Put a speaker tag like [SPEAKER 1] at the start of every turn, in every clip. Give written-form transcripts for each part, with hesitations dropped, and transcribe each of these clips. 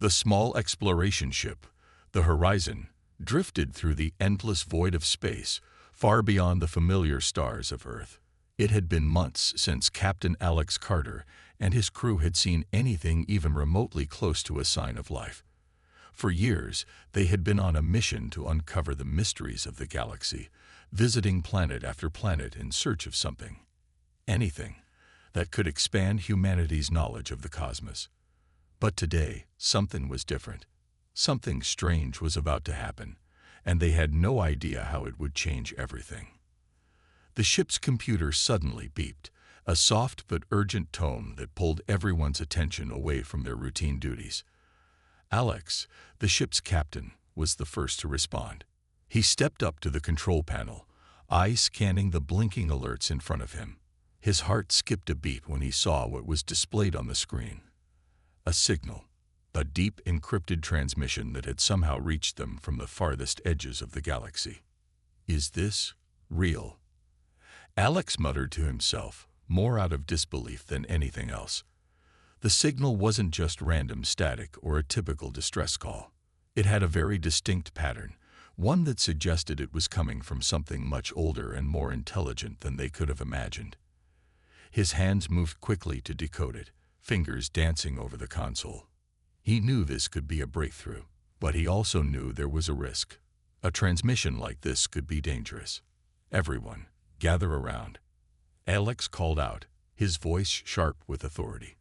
[SPEAKER 1] The small exploration ship, the Horizon, drifted through the endless void of space, far beyond the familiar stars of Earth. It had been months since Captain Alex Carter and his crew had seen anything even remotely close to a sign of life. For years, they had been on a mission to uncover the mysteries of the galaxy, visiting planet after planet in search of something, anything, that could expand humanity's knowledge of the cosmos. But today, something was different. Something strange was about to happen, and they had no idea how it would change everything. The ship's computer suddenly beeped, a soft but urgent tone that pulled everyone's attention away from their routine duties. Alex, the ship's captain, was the first to respond. He stepped up to the control panel, eyes scanning the blinking alerts in front of him. His heart skipped a beat when he saw what was displayed on the screen. A signal, a deep encrypted transmission that had somehow reached them from the farthest edges of the galaxy. Is this real? Alex muttered to himself, more out of disbelief than anything else. The signal wasn't just random static or a typical distress call. It had a very distinct pattern, one that suggested it was coming from something much older and more intelligent than they could have imagined. His hands moved quickly to decode it, fingers dancing over the console. He knew this could be a breakthrough, but he also knew there was a risk. A transmission like this could be dangerous. Everyone, gather around. Alex called out, his voice sharp with authority.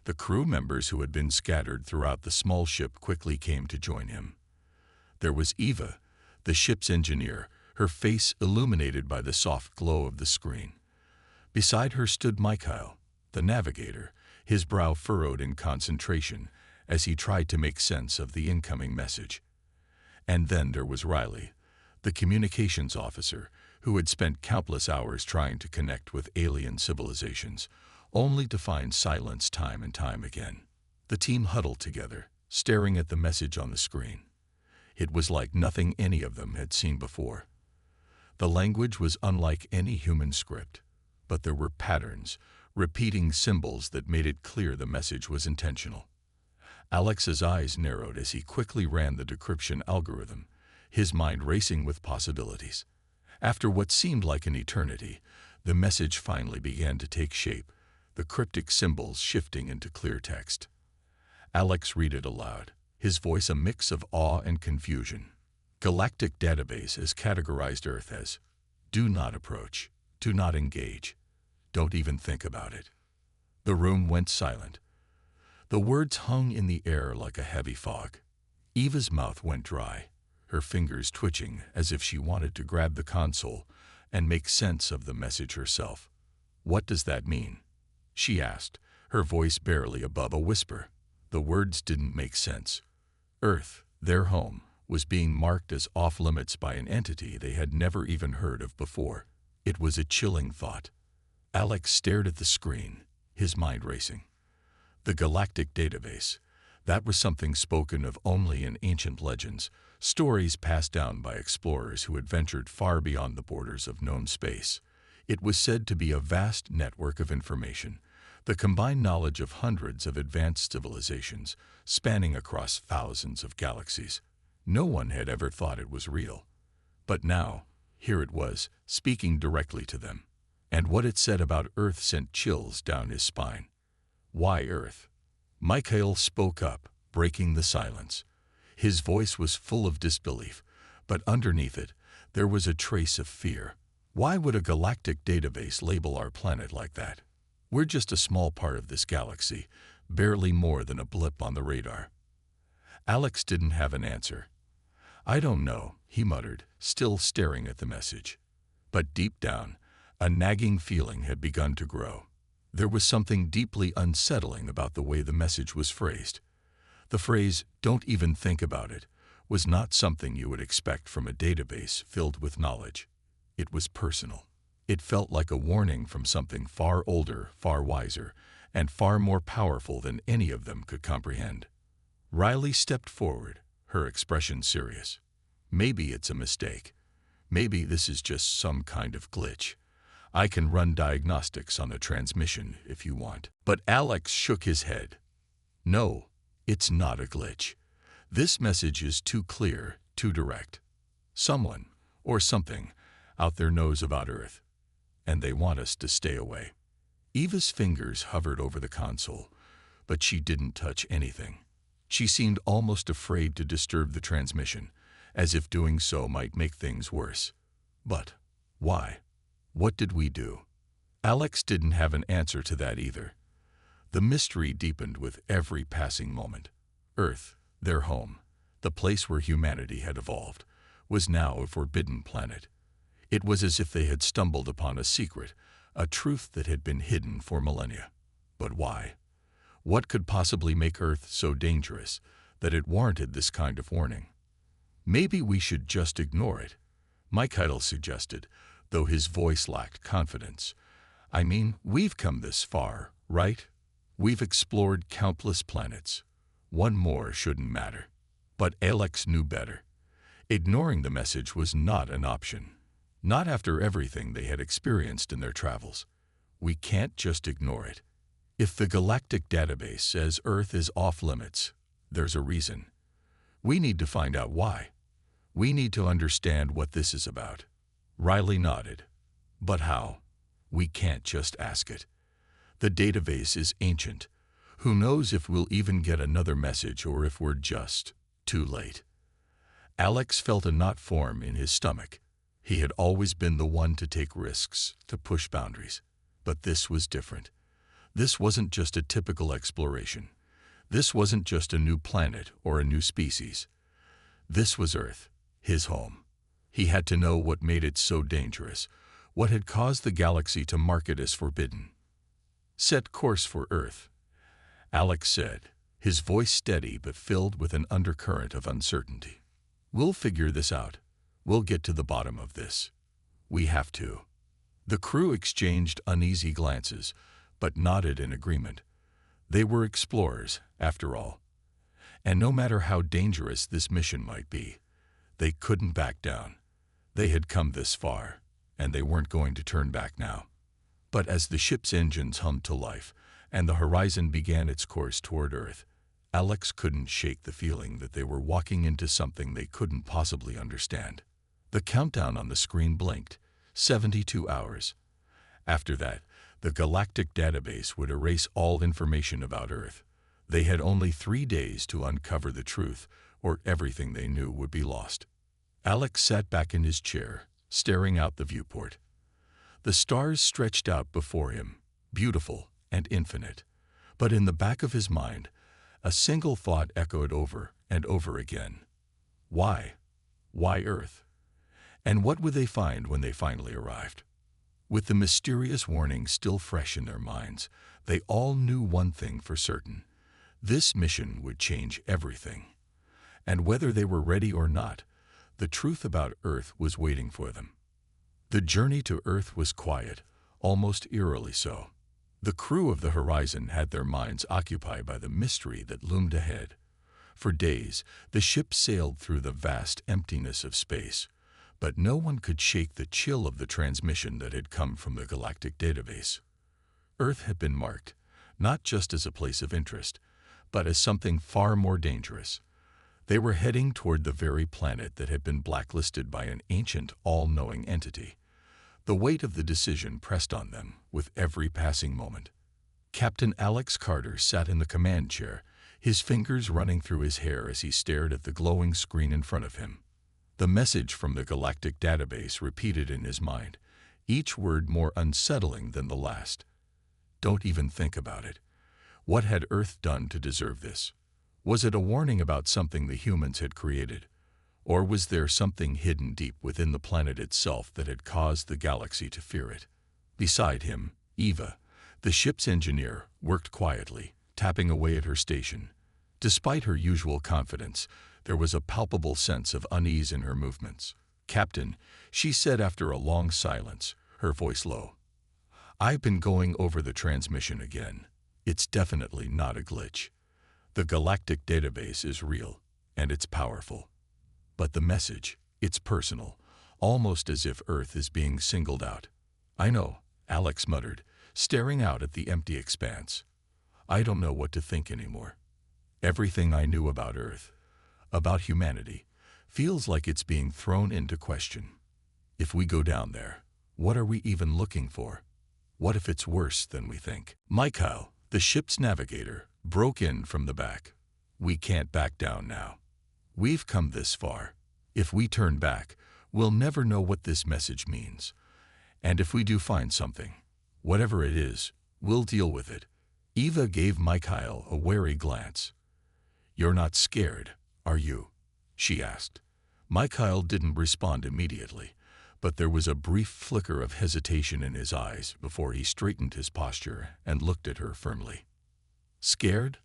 [SPEAKER 1] The crew members who had been scattered throughout the small ship quickly came to join him. There was Eva, the ship's engineer, her face illuminated by the soft glow of the screen. Beside her stood Mikhail, the navigator, his brow furrowed in concentration as he tried to make sense of the incoming message. And then there was Riley, the communications officer, who had spent countless hours trying to connect with alien civilizations, only to find silence time and time again. The team huddled together, staring at the message on the screen. It was like nothing any of them had seen before. The language was unlike any human script, but there were patterns, repeating symbols that made it clear the message was intentional. Alex's eyes narrowed as he quickly ran the decryption algorithm, his mind racing with possibilities. After what seemed like an eternity, the message finally began to take shape, the cryptic symbols shifting into clear text. Alex read it aloud, his voice a mix of awe and confusion. Galactic database has categorized Earth as do not approach, do not engage, don't even think about it. The room went silent. The words hung in the air like a heavy fog. Eva's mouth went dry, her fingers twitching as if she wanted to grab the console and make sense of the message herself. What does that mean? She asked, her voice barely above a whisper. The words didn't make sense. Earth, their home, was being marked as off-limits by an entity they had never even heard of before. It was a chilling thought. Alex stared at the screen, his mind racing. The Galactic database. That was something spoken of only in ancient legends, stories passed down by explorers who had ventured far beyond the borders of known space. It was said to be a vast network of information, the combined knowledge of hundreds of advanced civilizations, spanning across thousands of galaxies. No one had ever thought it was real. But now, here it was, speaking directly to them. And what it said about Earth sent chills down his spine. Why Earth? Mikhail spoke up, breaking the silence. His voice was full of disbelief, but underneath it, there was a trace of fear. Why would a galactic database label our planet like that? We're just a small part of this galaxy, barely more than a blip on the radar. Alex didn't have an answer. I don't know, he muttered, still staring at the message. But deep down, a nagging feeling had begun to grow. There was something deeply unsettling about the way the message was phrased. The phrase, "don't even think about it," was not something you would expect from a database filled with knowledge. It was personal. It felt like a warning from something far older, far wiser, and far more powerful than any of them could comprehend. Riley stepped forward, her expression serious. Maybe it's a mistake. Maybe this is just some kind of glitch. I can run diagnostics on the transmission if you want. But Alex shook his head. No, It's not a glitch. This message is too clear, too direct. Someone, or something, out there knows about Earth, and they want us to stay away. Eva's fingers hovered over the console, but she didn't touch anything. She seemed almost afraid to disturb the transmission, as if doing so might make things worse. But why? What did we do? Alex didn't have an answer to that either. The mystery deepened with every passing moment. Earth, their home, the place where humanity had evolved, was now a forbidden planet. It was as if they had stumbled upon a secret, a truth that had been hidden for millennia. But why? What could possibly make Earth so dangerous that it warranted this kind of warning? Maybe we should just ignore it, Mike Heidel suggested, though his voice lacked confidence. I mean, we've come this far, right? We've explored countless planets. One more shouldn't matter. But Alex knew better. Ignoring the message was not an option. Not after everything they had experienced in their travels. We can't just ignore it. If the Galactic database says Earth is off limits, there's a reason. We need to find out why. We need to understand what this is about. Riley nodded. But how? We can't just ask it. The database is ancient. Who knows if we'll even get another message or if we're just too late. Alex felt a knot form in his stomach. He had always been the one to take risks, to push boundaries. But this was different. This wasn't just a typical exploration. This wasn't just a new planet or a new species. This was Earth, his home. He had to know what made it so dangerous, what had caused the galaxy to mark it as forbidden. Set course for Earth, Alex said, his voice steady but filled with an undercurrent of uncertainty. We'll figure this out. We'll get to the bottom of this. We have to. The crew exchanged uneasy glances, but nodded in agreement. They were explorers, after all. And no matter how dangerous this mission might be, they couldn't back down. They had come this far, and they weren't going to turn back now. But as the ship's engines hummed to life, and the horizon began its course toward Earth, Alex couldn't shake the feeling that they were walking into something they couldn't possibly understand. The countdown on the screen blinked. 72 hours. After that, the Galactic database would erase all information about Earth. They had only 3 days to uncover the truth, or everything they knew would be lost. Alex sat back in his chair, staring out the viewport. The stars stretched out before him, beautiful and infinite. But in the back of his mind, a single thought echoed over and over again. Why? Why Earth? And what would they find when they finally arrived? With the mysterious warning still fresh in their minds, they all knew one thing for certain. This mission would change everything. And whether they were ready or not, the truth about Earth was waiting for them. The journey to Earth was quiet, almost eerily so. The crew of the Horizon had their minds occupied by the mystery that loomed ahead. For days, the ship sailed through the vast emptiness of space, but no one could shake the chill of the transmission that had come from the Galactic database. Earth had been marked, not just as a place of interest, but as something far more dangerous. They were heading toward the very planet that had been blacklisted by an ancient, all-knowing entity. The weight of the decision pressed on them with every passing moment. Captain Alex Carter sat in the command chair, his fingers running through his hair as he stared at the glowing screen in front of him. The message from the Galactic database repeated in his mind, each word more unsettling than the last. Don't even think about it. What had Earth done to deserve this? Was it a warning about something the humans had created? Or was there something hidden deep within the planet itself that had caused the galaxy to fear it? Beside him, Eva, the ship's engineer, worked quietly, tapping away at her station. Despite her usual confidence, there was a palpable sense of unease in her movements. "Captain," she said after a long silence, her voice low. "I've been going over the transmission again. It's definitely not a glitch. The Galactic database is real, and it's powerful. But the message, it's personal, almost as if Earth is being singled out." "I know," Alex muttered, staring out at the empty expanse. "I don't know what to think anymore." Everything I knew about Earth, about humanity, feels like it's being thrown into question. If we go down there, what are we even looking for? What if it's worse than we think? Mikhail, the ship's navigator, broke in from the back. We can't back down now. We've come this far. If we turn back, we'll never know what this message means. And if we do find something, whatever it is, we'll deal with it. Eva gave Mikhail a wary glance. You're not scared, are you? She asked. Mikhail didn't respond immediately, but there was a brief flicker of hesitation in his eyes before he straightened his posture and looked at her firmly. Scared?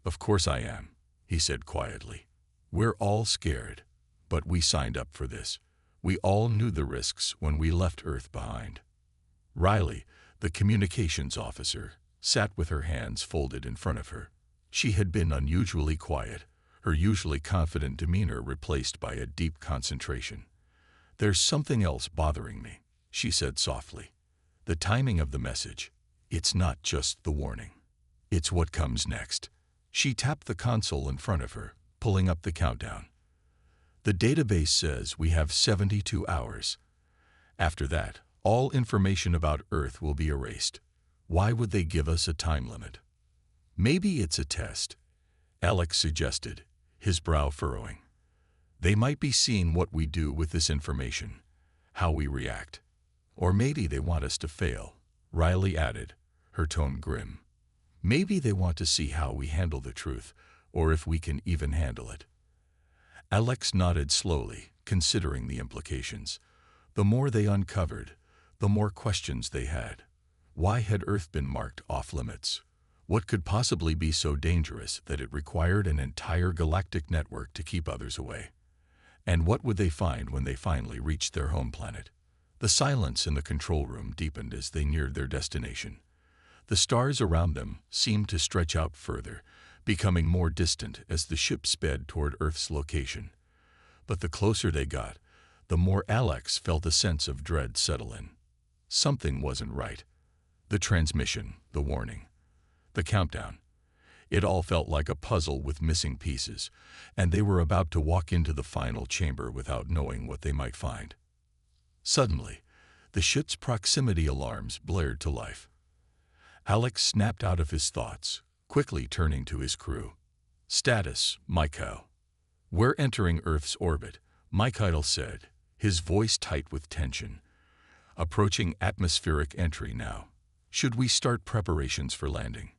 [SPEAKER 1] Of course I am, he said quietly. We're all scared, but we signed up for this. We all knew the risks when we left Earth behind. Riley, the communications officer, sat with her hands folded in front of her. She had been unusually quiet, her usually confident demeanor replaced by a deep concentration. There's something else bothering me, she said softly. The timing of the message. It's not just the warning. It's what comes next. She tapped the console in front of her, pulling up the countdown. The database says we have 72 hours. After that, all information about Earth will be erased. Why would they give us a time limit? Maybe it's a test, Alex suggested, his brow furrowing. They might be seeing what we do with this information, how we react. Or maybe they want us to fail, Riley added, her tone grim. Maybe they want to see how we handle the truth, or if we can even handle it. Alex nodded slowly, considering the implications. The more they uncovered, the more questions they had. Why had Earth been marked off limits? What could possibly be so dangerous that it required an entire galactic network to keep others away? And what would they find when they finally reached their home planet? The silence in the control room deepened as they neared their destination. The stars around them seemed to stretch out further, becoming more distant as the ship sped toward Earth's location. But the closer they got, the more Alex felt a sense of dread settle in. Something wasn't right. The transmission, the warning, the countdown. It all felt like a puzzle with missing pieces, and they were about to walk into the final chamber without knowing what they might find. Suddenly, the ship's proximity alarms blared to life. Alex snapped out of his thoughts, quickly turning to his crew. Status, Mikhail. We're entering Earth's orbit, Mikhail said, his voice tight with tension. Approaching atmospheric entry now. Should we start preparations for landing?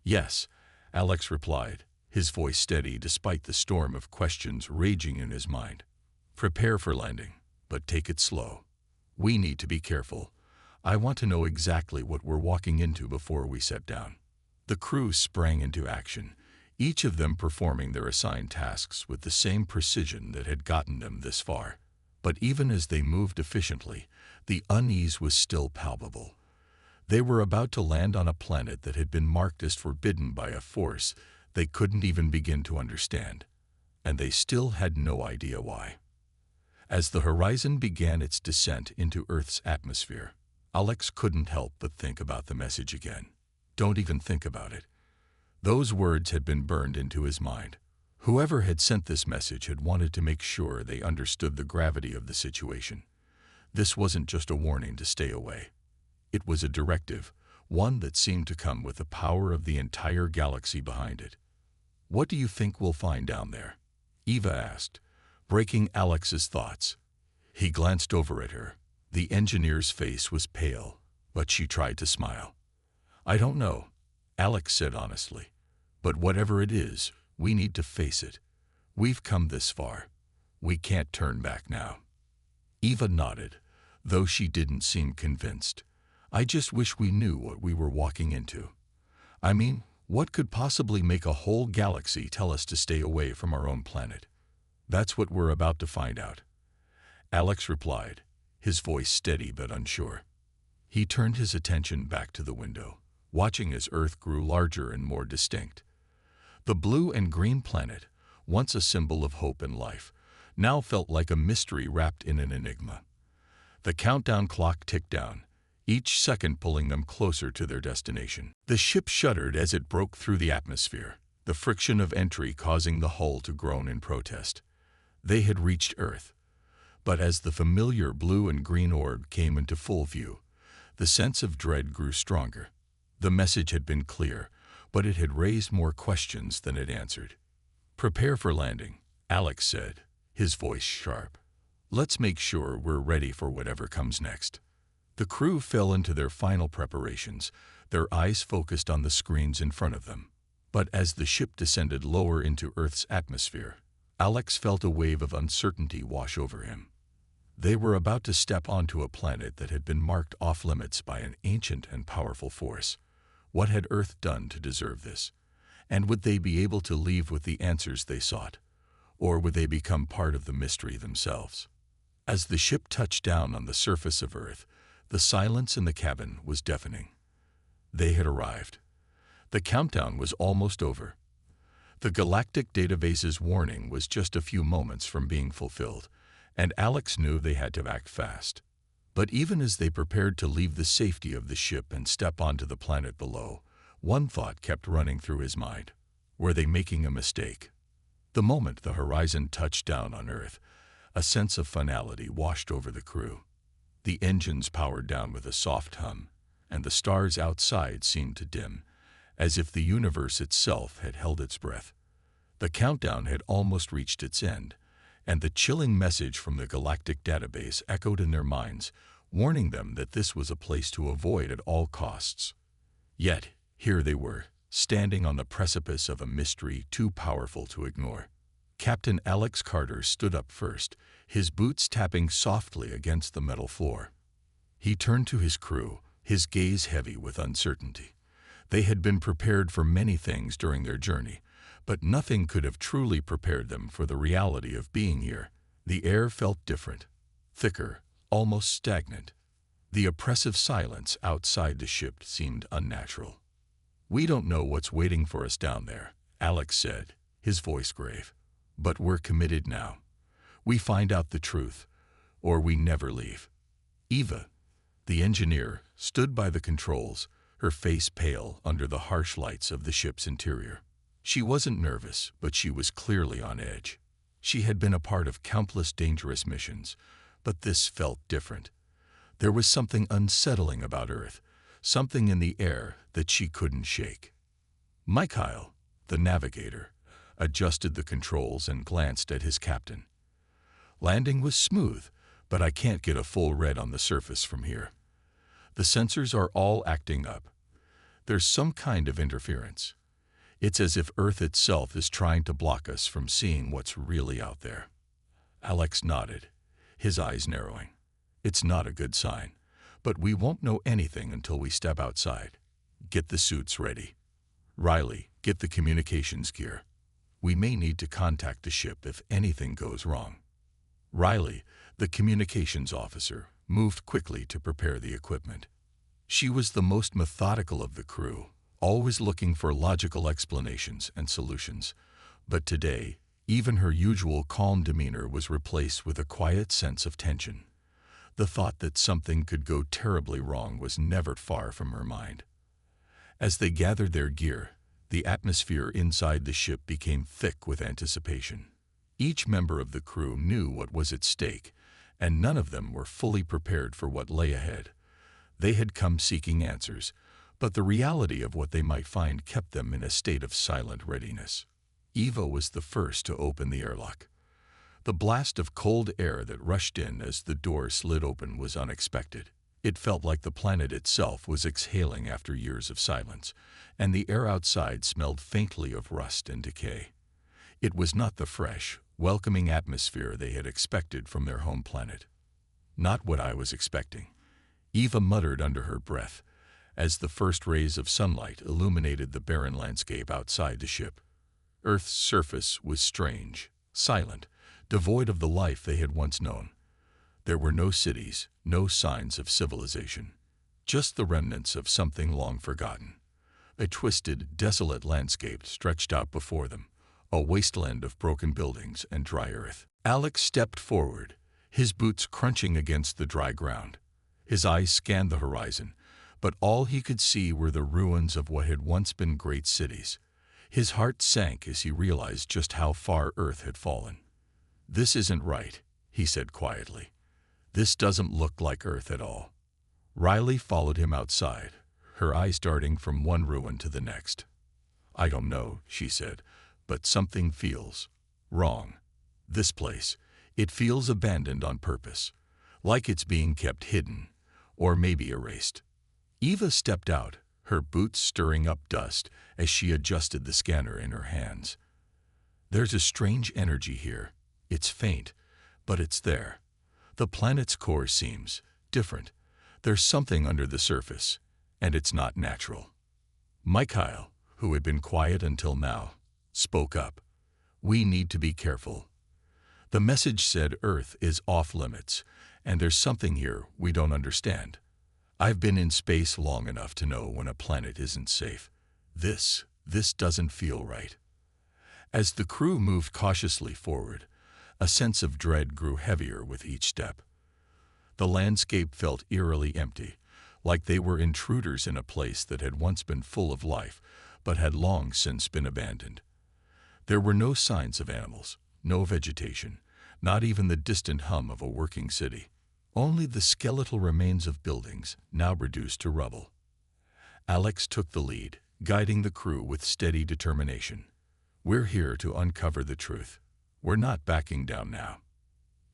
[SPEAKER 1] Yes, Alex replied, his voice steady despite the storm of questions raging in his mind. Prepare for landing, but take it slow. We need to be careful. I want to know exactly what we're walking into before we set down. The crew sprang into action, each of them performing their assigned tasks with the same precision that had gotten them this far. But even as they moved efficiently, the unease was still palpable. They were about to land on a planet that had been marked as forbidden by a force they couldn't even begin to understand, and they still had no idea why. As the horizon began its descent into Earth's atmosphere, Alex couldn't help but think about the message again. Don't even think about it. Those words had been burned into his mind. Whoever had sent this message had wanted to make sure they understood the gravity of the situation. This wasn't just a warning to stay away. It was a directive, one that seemed to come with the power of the entire galaxy behind it. What do you think we'll find down there? Eva asked, breaking Alex's thoughts. He glanced over at her. The engineer's face was pale, but she tried to smile. I don't know, Alex said honestly. But whatever it is, we need to face it. We've come this far. We can't turn back now. Eva nodded, though she didn't seem convinced. I just wish we knew what we were walking into. I mean, what could possibly make a whole galaxy tell us to stay away from our own planet? That's what we're about to find out. Alex replied, his voice steady but unsure. He turned his attention back to the window, watching as Earth grew larger and more distinct. The blue and green planet, once a symbol of hope and life, now felt like a mystery wrapped in an enigma. The countdown clock ticked down, each second pulling them closer to their destination. The ship shuddered as it broke through the atmosphere, the friction of entry causing the hull to groan in protest. They had reached Earth. But as the familiar blue and green orb came into full view, the sense of dread grew stronger. The message had been clear, but it had raised more questions than it answered. "Prepare for landing," Alex said, his voice sharp. "Let's make sure we're ready for whatever comes next." The crew fell into their final preparations, their eyes focused on the screens in front of them. But as the ship descended lower into Earth's atmosphere, Alex felt a wave of uncertainty wash over him. They were about to step onto a planet that had been marked off-limits by an ancient and powerful force. What had Earth done to deserve this? And would they be able to leave with the answers they sought? Or would they become part of the mystery themselves? As the ship touched down on the surface of Earth, the silence in the cabin was deafening. They had arrived. The countdown was almost over. The Galactic database's warning was just a few moments from being fulfilled, and Alex knew they had to act fast. But even as they prepared to leave the safety of the ship and step onto the planet below, one thought kept running through his mind. Were they making a mistake? The moment the horizon touched down on Earth, a sense of finality washed over the crew. The engines powered down with a soft hum, and the stars outside seemed to dim, as if the universe itself had held its breath. The countdown had almost reached its end, and the chilling message from the Galactic database echoed in their minds, warning them that this was a place to avoid at all costs. Yet, here they were, standing on the precipice of a mystery too powerful to ignore. Captain Alex Carter stood up first, his boots tapping softly against the metal floor. He turned to his crew, his gaze heavy with uncertainty. They had been prepared for many things during their journey, but nothing could have truly prepared them for the reality of being here. The air felt different, thicker, almost stagnant. The oppressive silence outside the ship seemed unnatural. "We don't know what's waiting for us down there," Alex said, his voice grave. "But we're committed now. We find out the truth, or we never leave." Eva, the engineer, stood by the controls, her face pale under the harsh lights of the ship's interior. She wasn't nervous, but she was clearly on edge. She had been a part of countless dangerous missions, but this felt different. There was something unsettling about Earth, something in the air that she couldn't shake. Mikhail, the navigator, adjusted the controls and glanced at his captain. "Landing was smooth, but I can't get a full read on the surface from here. The sensors are all acting up. There's some kind of interference. It's as if Earth itself is trying to block us from seeing what's really out there." Alex nodded, his eyes narrowing. "It's not a good sign, but we won't know anything until we step outside. Get the suits ready. Riley, get the communications gear. We may need to contact the ship if anything goes wrong." Riley, the communications officer, moved quickly to prepare the equipment. She was the most methodical of the crew, always looking for logical explanations and solutions. But today, even her usual calm demeanor was replaced with a quiet sense of tension. The thought that something could go terribly wrong was never far from her mind. As they gathered their gear, the atmosphere inside the ship became thick with anticipation. Each member of the crew knew what was at stake, and none of them were fully prepared for what lay ahead. They had come seeking answers, but the reality of what they might find kept them in a state of silent readiness. Eva was the first to open the airlock. The blast of cold air that rushed in as the door slid open was unexpected. It felt like the planet itself was exhaling after years of silence, and the air outside smelled faintly of rust and decay. It was not the fresh, welcoming atmosphere they had expected from their home planet. "Not what I was expecting," Eva muttered under her breath, as the first rays of sunlight illuminated the barren landscape outside the ship. Earth's surface was strange, silent, devoid of the life they had once known. There were no cities, no signs of civilization, just the remnants of something long forgotten. A twisted, desolate landscape stretched out before them, a wasteland of broken buildings and dry earth. Alex stepped forward, his boots crunching against the dry ground. His eyes scanned the horizon, but all he could see were the ruins of what had once been great cities. His heart sank as he realized just how far Earth had fallen. "This isn't right," he said quietly. "This doesn't look like Earth at all." Riley followed him outside, her eyes darting from one ruin to the next. "I don't know," she said, "but something feels wrong. This place, it feels abandoned on purpose, like it's being kept hidden, or maybe erased." Eva stepped out, her boots stirring up dust as she adjusted the scanner in her hands. "There's a strange energy here. It's faint, but it's there. The planet's core seems different. There's something under the surface, and it's not natural." Mikhail, who had been quiet until now, spoke up. "We need to be careful. The message said Earth is off limits, and there's something here we don't understand. I've been in space long enough to know when a planet isn't safe. This doesn't feel right." As the crew moved cautiously forward, a sense of dread grew heavier with each step. The landscape felt eerily empty, like they were intruders in a place that had once been full of life, but had long since been abandoned. There were no signs of animals, no vegetation, not even the distant hum of a working city. Only the skeletal remains of buildings, now reduced to rubble. Alex took the lead, guiding the crew with steady determination. "We're here to uncover the truth. We're not backing down now."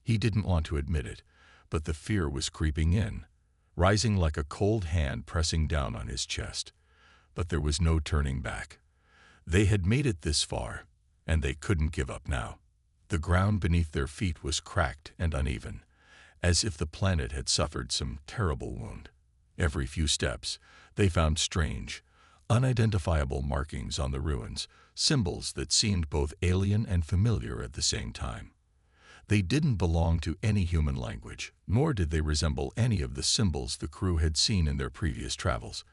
[SPEAKER 1] He didn't want to admit it, but the fear was creeping in, rising like a cold hand pressing down on his chest. But there was no turning back. They had made it this far, and they couldn't give up now. The ground beneath their feet was cracked and uneven, as if the planet had suffered some terrible wound. Every few steps, they found strange, unidentifiable markings on the ruins, symbols that seemed both alien and familiar at the same time. They didn't belong to any human language, nor did they resemble any of the symbols the crew had seen in their previous travels.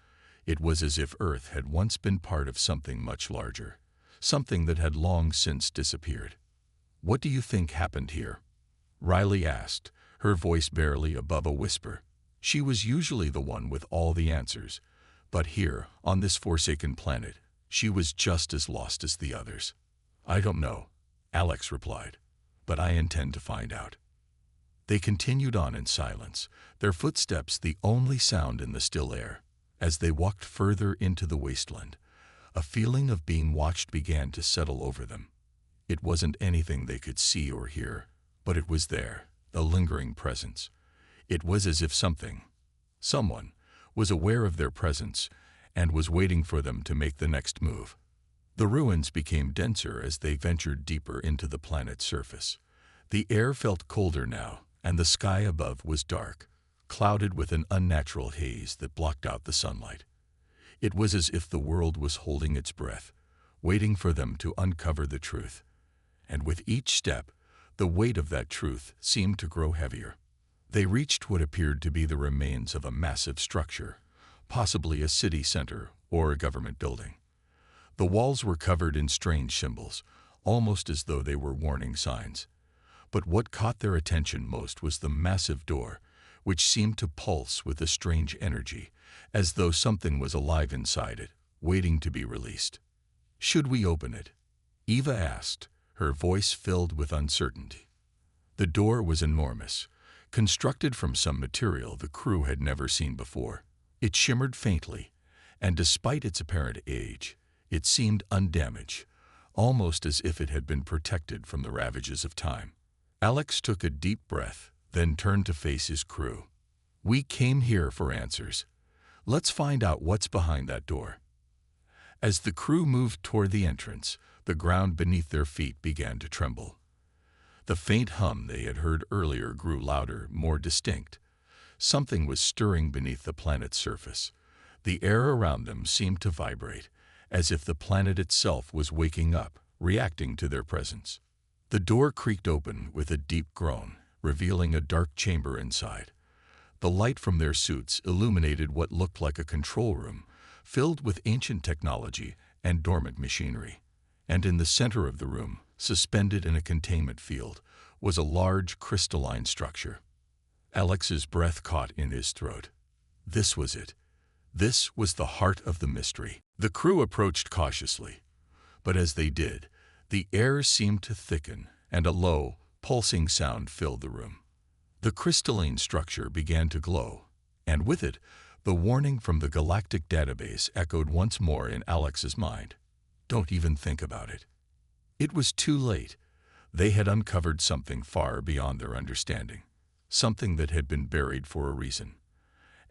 [SPEAKER 1] It was as if Earth had once been part of something much larger, something that had long since disappeared. "What do you think happened here?" Riley asked, her voice barely above a whisper. She was usually the one with all the answers, but here, on this forsaken planet, she was just as lost as the others. "I don't know," Alex replied, "but I intend to find out." They continued on in silence, their footsteps the only sound in the still air. As they walked further into the wasteland, a feeling of being watched began to settle over them. It wasn't anything they could see or hear, but it was there, a lingering presence. It was as if someone, was aware of their presence and was waiting for them to make the next move. The ruins became denser as they ventured deeper into the planet's surface. The air felt colder now, and the sky above was dark, clouded with an unnatural haze that blocked out the sunlight. It was as if the world was holding its breath, waiting for them to uncover the truth. And with each step, the weight of that truth seemed to grow heavier. They reached what appeared to be the remains of a massive structure, possibly a city center or a government building. The walls were covered in strange symbols, almost as though they were warning signs. But what caught their attention most was the massive door, which seemed to pulse with a strange energy, as though something was alive inside it, waiting to be released. "Should we open it?" Eva asked, her voice filled with uncertainty. The door was enormous, constructed from some material the crew had never seen before. It shimmered faintly, and despite its apparent age, it seemed undamaged, almost as if it had been protected from the ravages of time. Alex took a deep breath, then turned to face his crew. "We came here for answers. Let's find out what's behind that door." As the crew moved toward the entrance, the ground beneath their feet began to tremble. The faint hum they had heard earlier grew louder, more distinct. Something was stirring beneath the planet's surface. The air around them seemed to vibrate, as if the planet itself was waking up, reacting to their presence. The door creaked open with a deep groan, revealing a dark chamber inside. The light from their suits illuminated what looked like a control room, filled with ancient technology and dormant machinery. And in the center of the room, suspended in a containment field, was a large crystalline structure. Alex's breath caught in his throat. This was it. This was the heart of the mystery. The crew approached cautiously, But as they did, the air seemed to thicken, and a low, pulsing sound filled the room. The crystalline structure began to glow, and with it, the warning from the Galactic database echoed once more in Alex's mind. Don't even think about it. It was too late. They had uncovered something far beyond their understanding, something that had been buried for a reason.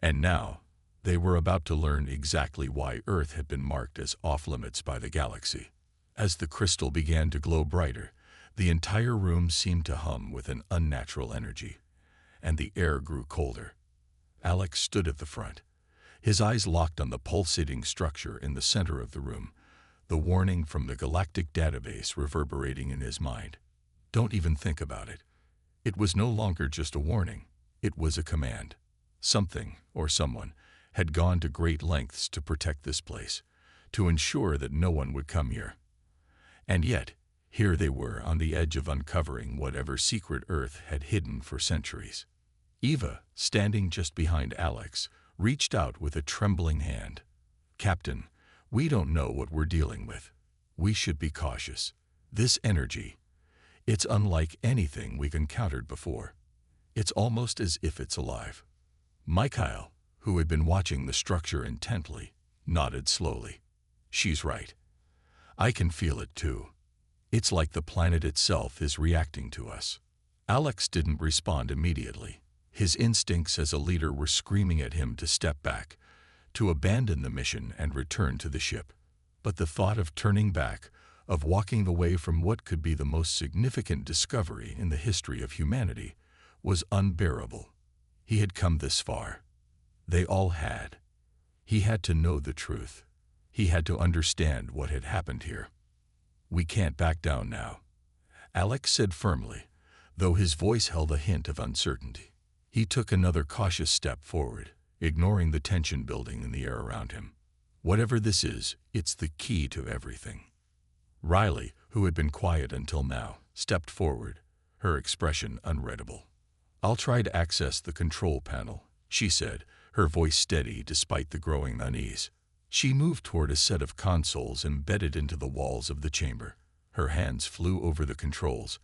[SPEAKER 1] And now, they were about to learn exactly why Earth had been marked as off-limits by the galaxy. As the crystal began to glow brighter, the entire room seemed to hum with an unnatural energy, and the air grew colder. Alex stood at the front, his eyes locked on the pulsating structure in the center of the room, the warning from the Galactic database reverberating in his mind. Don't even think about it. It was no longer just a warning. It was a command. Something, or someone, had gone to great lengths to protect this place, to ensure that no one would come here. And yet, here they were on the edge of uncovering whatever secret Earth had hidden for centuries. Eva, standing just behind Alex, reached out with a trembling hand. "Captain, we don't know what we're dealing with. We should be cautious. This energy, it's unlike anything we've encountered before. It's almost as if it's alive." Mikhail, who had been watching the structure intently, nodded slowly. "She's right. I can feel it too. It's like the planet itself is reacting to us." Alex didn't respond immediately. His instincts as a leader were screaming at him to step back, to abandon the mission and return to the ship. But the thought of turning back, of walking away from what could be the most significant discovery in the history of humanity, was unbearable. He had come this far. They all had. He had to know the truth. He had to understand what had happened here. "We can't back down now," Alex said firmly, though his voice held a hint of uncertainty. He took another cautious step forward, ignoring the tension building in the air around him. "Whatever this is, it's the key to everything." Riley, who had been quiet until now, stepped forward, her expression unreadable. "I'll try to access the control panel," she said, her voice steady despite the growing unease. She moved toward a set of consoles embedded into the walls of the chamber. Her hands flew over the controls,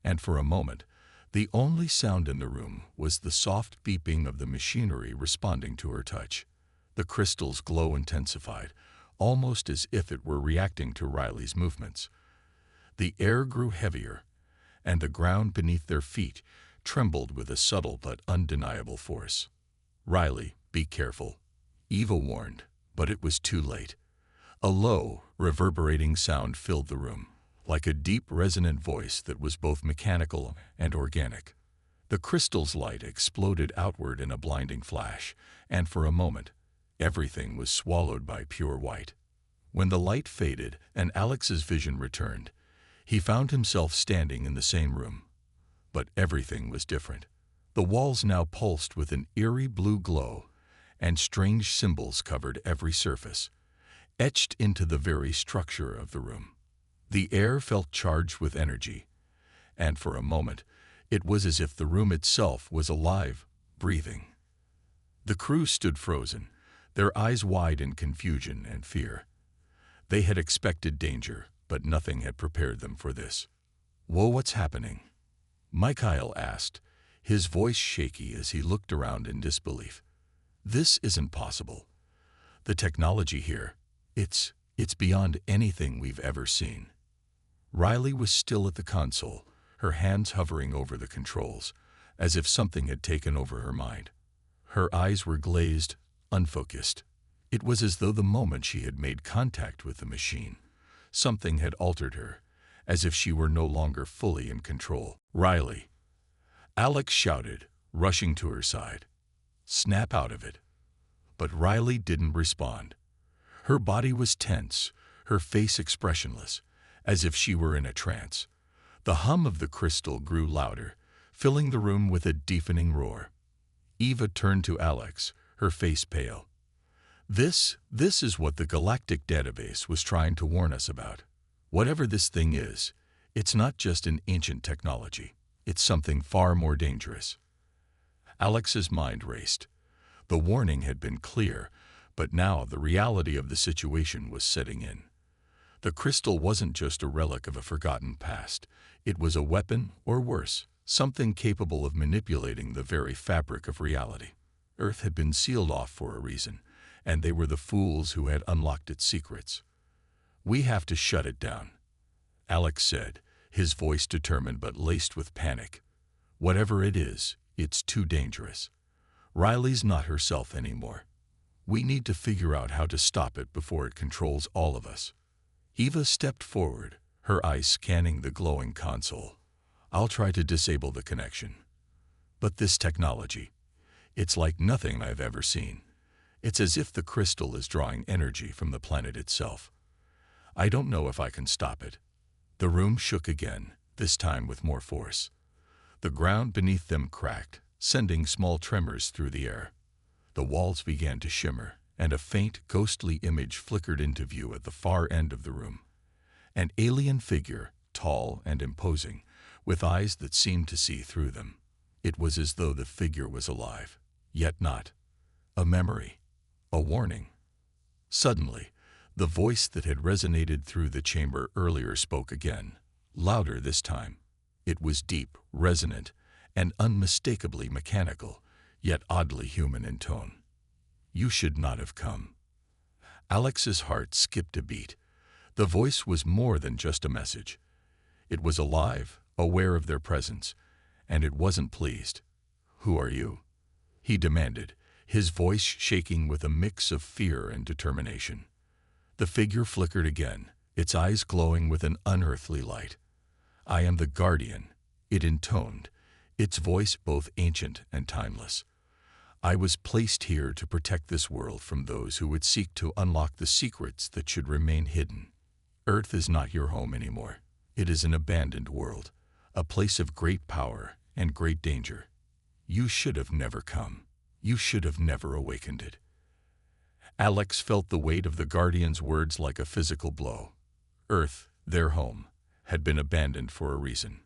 [SPEAKER 1] and for a moment, the only sound in the room was the soft beeping of the machinery responding to her touch. The crystal's glow intensified, almost as if it were reacting to Riley's movements. The air grew heavier, and the ground beneath their feet trembled with a subtle but undeniable force. "Riley, be careful," Eva warned, but it was too late. A low, reverberating sound filled the room, like a deep, resonant voice that was both mechanical and organic. The crystal's light exploded outward in a blinding flash, and for a moment, everything was swallowed by pure white. When the light faded and Alex's vision returned, he found himself standing in the same room. But everything was different. The walls now pulsed with an eerie blue glow, and strange symbols covered every surface, etched into the very structure of the room. The air felt charged with energy, and for a moment, it was as if the room itself was alive, breathing. The crew stood frozen, their eyes wide in confusion and fear. They had expected danger, but nothing had prepared them for this. "Whoa, what's happening?" Mikhail asked, his voice shaky as he looked around in disbelief. "This isn't possible. The technology here, it's beyond anything we've ever seen." Riley was still at the console, her hands hovering over the controls, as if something had taken over her mind. Her eyes were glazed, unfocused. It was as though the moment she had made contact with the machine, something had altered her, as if she were no longer fully in control. "Riley!" Alex shouted, rushing to her side. "Snap out of it." But Riley didn't respond. Her body was tense, her face expressionless, as if she were in a trance. The hum of the crystal grew louder, filling the room with a deafening roar. Eva turned to Alex, her face pale. This is what the Galactic database was trying to warn us about. Whatever this thing is, it's not just an ancient technology. It's something far more dangerous." Alex's mind raced. The warning had been clear, but now the reality of the situation was setting in. The crystal wasn't just a relic of a forgotten past. It was a weapon, or worse, something capable of manipulating the very fabric of reality. Earth had been sealed off for a reason, and they were the fools who had unlocked its secrets. "We have to shut it down," Alex said, his voice determined but laced with panic. "Whatever it is, it's too dangerous. Riley's not herself anymore. We need to figure out how to stop it before it controls all of us." Eva stepped forward, her eyes scanning the glowing console. "I'll try to disable the connection. But this technology, it's like nothing I've ever seen. It's as if the crystal is drawing energy from the planet itself. I don't know if I can stop it." The room shook again, this time with more force. The ground beneath them cracked, sending small tremors through the air. The walls began to shimmer, and a faint, ghostly image flickered into view at the far end of the room. An alien figure, tall and imposing, with eyes that seemed to see through them. It was as though the figure was alive, yet not. A memory, a warning. Suddenly, the voice that had resonated through the chamber earlier spoke again, louder this time. It was deep, resonant, and unmistakably mechanical, yet oddly human in tone. "You should not have come." Alex's heart skipped a beat. The voice was more than just a message. It was alive, aware of their presence, and it wasn't pleased. "Who are you?" he demanded, his voice shaking with a mix of fear and determination. The figure flickered again, its eyes glowing with an unearthly light. "I am the Guardian," it intoned, its voice both ancient and timeless. "I was placed here to protect this world from those who would seek to unlock the secrets that should remain hidden. Earth is not your home anymore. It is an abandoned world, a place of great power and great danger. You should have never come. You should have never awakened it." Alex felt the weight of the Guardian's words like a physical blow. Earth, their home, had been abandoned for a reason.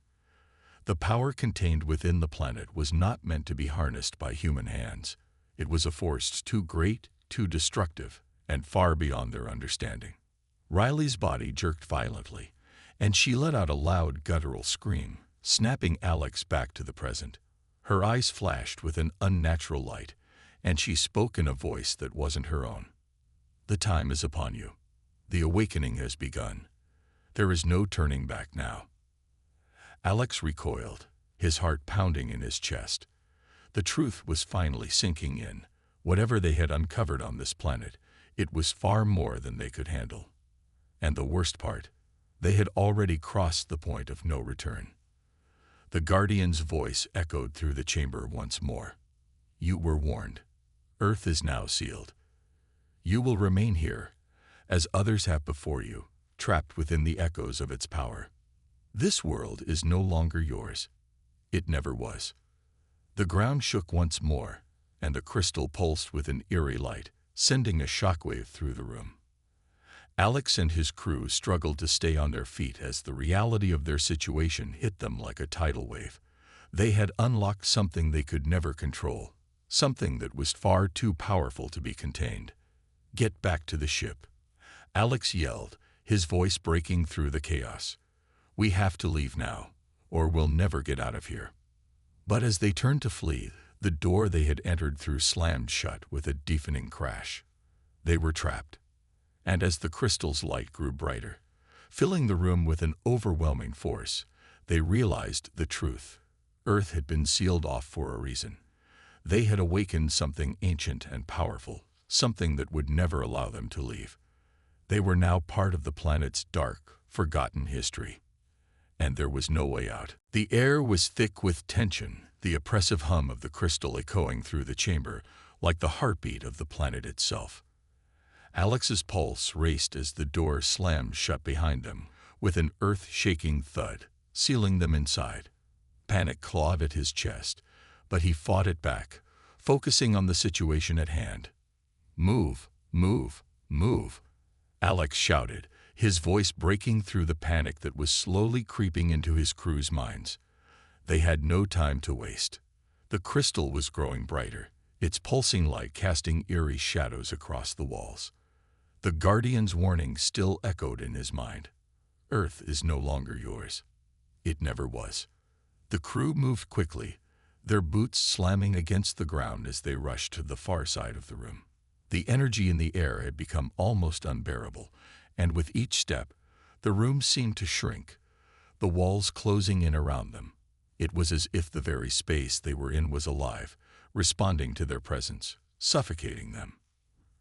[SPEAKER 1] The power contained within the planet was not meant to be harnessed by human hands. It was a force too great, too destructive, and far beyond their understanding. Riley's body jerked violently, and she let out a loud guttural scream, snapping Alex back to the present. Her eyes flashed with an unnatural light, and she spoke in a voice that wasn't her own. "The time is upon you. The awakening has begun. There is no turning back now." Alex recoiled, his heart pounding in his chest. The truth was finally sinking in. Whatever they had uncovered on this planet, it was far more than they could handle. And the worst part, they had already crossed the point of no return. The Guardian's voice echoed through the chamber once more. "You were warned. Earth is now sealed. You will remain here, as others have before you, trapped within the echoes of its power. This world is no longer yours. It never was." The ground shook once more, and the crystal pulsed with an eerie light, sending a shockwave through the room. Alex and his crew struggled to stay on their feet as the reality of their situation hit them like a tidal wave. They had unlocked something they could never control, something that was far too powerful to be contained. "Get back to the ship," Alex yelled, his voice breaking through the chaos. "We have to leave now, or we'll never get out of here." But as they turned to flee, the door they had entered through slammed shut with a deafening crash. They were trapped. And as the crystal's light grew brighter, filling the room with an overwhelming force, they realized the truth. Earth had been sealed off for a reason. They had awakened something ancient and powerful, something that would never allow them to leave. They were now part of the planet's dark, forgotten history. And there was no way out. The air was thick with tension, the oppressive hum of the crystal echoing through the chamber, like the heartbeat of the planet itself. Alex's pulse raced as the door slammed shut behind them, with an earth-shaking thud, sealing them inside. Panic clawed at his chest, but he fought it back, focusing on the situation at hand. "Move, move, move," Alex shouted, his voice breaking through the panic that was slowly creeping into his crew's minds. They had no time to waste. The crystal was growing brighter, its pulsing light casting eerie shadows across the walls. The Guardian's warning still echoed in his mind. Earth is no longer yours. It never was. The crew moved quickly, their boots slamming against the ground as they rushed to the far side of the room. The energy in the air had become almost unbearable, and with each step, the room seemed to shrink, the walls closing in around them. It was as if the very space they were in was alive, responding to their presence, suffocating them.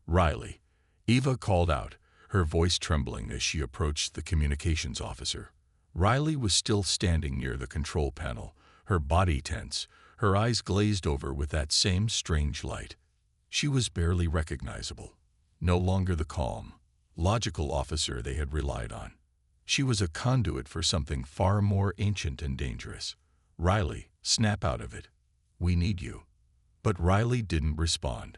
[SPEAKER 1] "Riley," Eva called out, her voice trembling as she approached the communications officer. Riley was still standing near the control panel, her body tense, her eyes glazed over with that same strange light. She was barely recognizable, no longer the calm, logical officer they had relied on. She was a conduit for something far more ancient and dangerous. "Riley, snap out of it. We need you." But Riley didn't respond.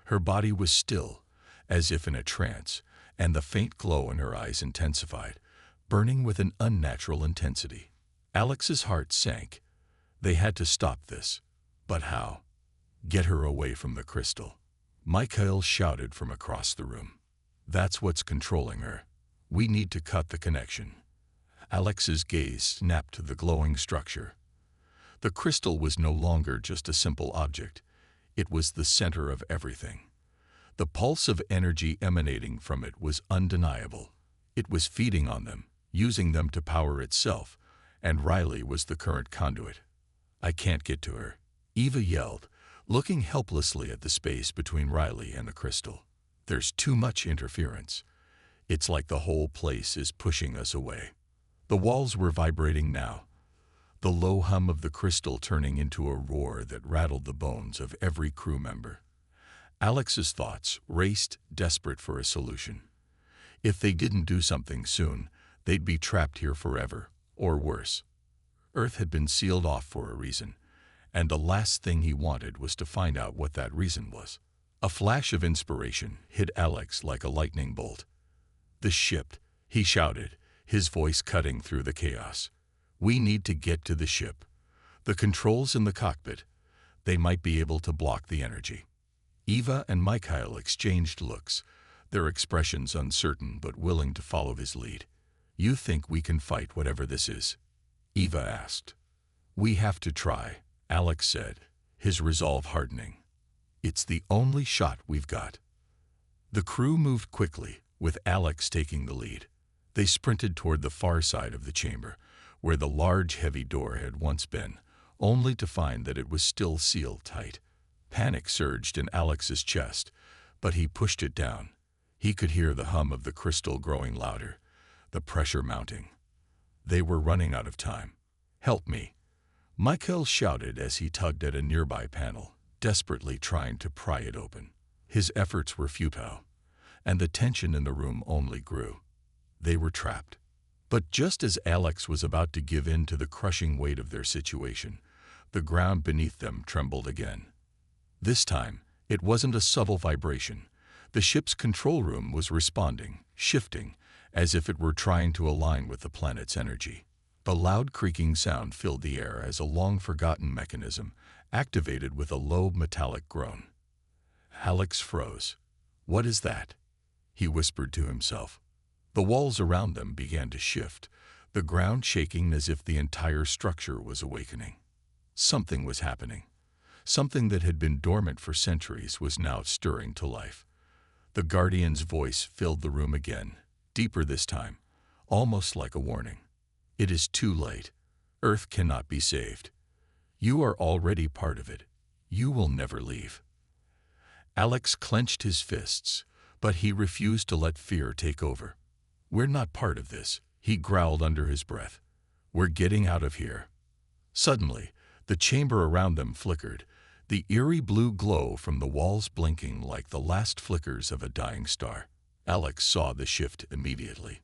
[SPEAKER 1] Her body was still, as if in a trance, and the faint glow in her eyes intensified, burning with an unnatural intensity. Alex's heart sank. They had to stop this. But how? Get her away from the crystal. Michael shouted from across the room. "That's what's controlling her. We need to cut the connection." Alex's gaze snapped to the glowing structure. The crystal was no longer just a simple object. It was the center of everything. The pulse of energy emanating from it was undeniable. It was feeding on them, using them to power itself, and Riley was the current conduit. "I can't get to her," Eva yelled, looking helplessly at the space between Riley and the crystal. "There's too much interference. It's like the whole place is pushing us away." The walls were vibrating now, the low hum of the crystal turning into a roar that rattled the bones of every crew member. Alex's thoughts raced, desperate for a solution. If they didn't do something soon, they'd be trapped here forever, or worse. Earth had been sealed off for a reason, and the last thing he wanted was to find out what that reason was. A flash of inspiration hit Alex like a lightning bolt. "The ship," he shouted, his voice cutting through the chaos. "We need to get to the ship. The controls in the cockpit, they might be able to block the energy." Eva and Michael exchanged looks, their expressions uncertain but willing to follow his lead. "You think we can fight whatever this is?" Eva asked. "We have to try," Alex said, his resolve hardening. "It's the only shot we've got." The crew moved quickly, with Alex taking the lead. They sprinted toward the far side of the chamber, where the large, heavy door had once been, only to find that it was still sealed tight. Panic surged in Alex's chest, but he pushed it down. He could hear the hum of the crystal growing louder, the pressure mounting. They were running out of time. "Help me," Michael shouted as he tugged at a nearby panel, desperately trying to pry it open. His efforts were futile, and the tension in the room only grew. They were trapped. But just as Alex was about to give in to the crushing weight of their situation, the ground beneath them trembled again. This time, it wasn't a subtle vibration. The ship's control room was responding, shifting, as if it were trying to align with the planet's energy. A loud creaking sound filled the air as a long-forgotten mechanism activated with a low metallic groan. Alex froze. "What is that?" he whispered to himself. The walls around them began to shift, the ground shaking as if the entire structure was awakening. Something was happening. Something that had been dormant for centuries was now stirring to life. The Guardian's voice filled the room again, deeper this time, almost like a warning. "It is too late. Earth cannot be saved. You are already part of it. You will never leave." Alex clenched his fists, but he refused to let fear take over. "We're not part of this," he growled under his breath. "We're getting out of here." Suddenly, the chamber around them flickered, the eerie blue glow from the walls blinking like the last flickers of a dying star. Alex saw the shift immediately.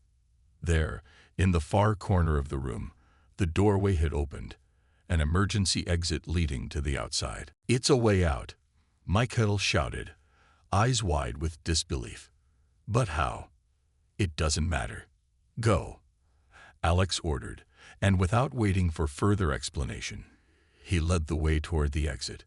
[SPEAKER 1] There, in the far corner of the room, the doorway had opened, an emergency exit leading to the outside. "It's a way out," Michael shouted, eyes wide with disbelief. "But how?" "It doesn't matter. Go," Alex ordered, and without waiting for further explanation, he led the way toward the exit.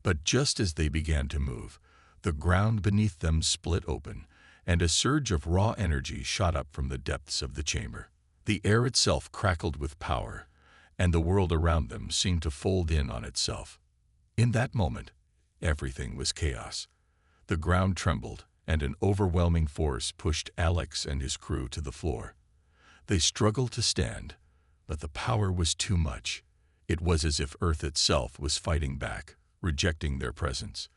[SPEAKER 1] But just as they began to move, the ground beneath them split open, and a surge of raw energy shot up from the depths of the chamber. The air itself crackled with power, and the world around them seemed to fold in on itself. In that moment, everything was chaos. The ground trembled, and an overwhelming force pushed Alex and his crew to the floor. They struggled to stand, but the power was too much. It was as if Earth itself was fighting back, rejecting their presence.